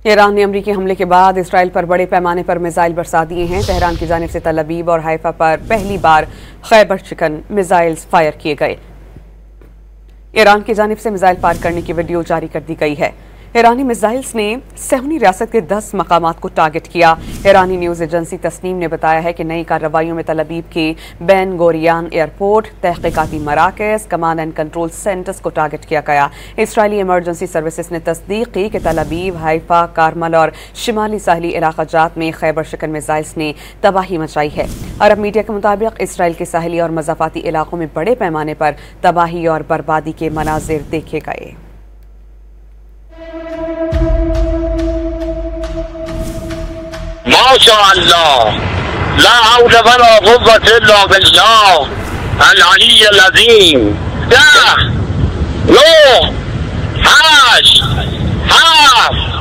ایران نے امریکی حملے کے بعد اسرائیل پر بڑے پیمانے پر میزائل برسا دیے ہیں۔ تہران کی جانب سے تل ابیب اور حیفا پر پہلی بار خیبر چکن میزائلز فائر کیے گئے۔ ایران کی جانب سے میزائل فائر کرنے کی ویڈیو جاری کر دی گئی ہے۔ ایرانی میزائلز نے صہیونی ریاست کے 10 مقامات کو ٹارگٹ کیا۔ ایرانی نیوز ایجنسی تسنیم نے بتایا ہے کہ نئی کارروائیوں میں تل ابیب کے بین گوریان ایئرپورٹ، تحقیقاتی مراکز، کمانڈ اینڈ کنٹرول سینٹرز کو ٹارگٹ کیا گیا۔ اسرائیلی ایمرجنسی سروسز نے تصدیق کی کہ تل ابیب، حیفا، کارمل اور شمالی ساحلی علاقہ جات میں خیبر شکن میزائلز نے تباہی مچائی ہے۔ عرب میڈیا کے مطابق اسرائیل کے ساحلی اور مضافاتی علاقوں میں بڑے پیمانے پر تباہی اور بربادی کے مناظر دیکھے گئے۔ ماشاء اللہ لا حول ولا قوة الا باللہ العلی العظیم 10 9 8 7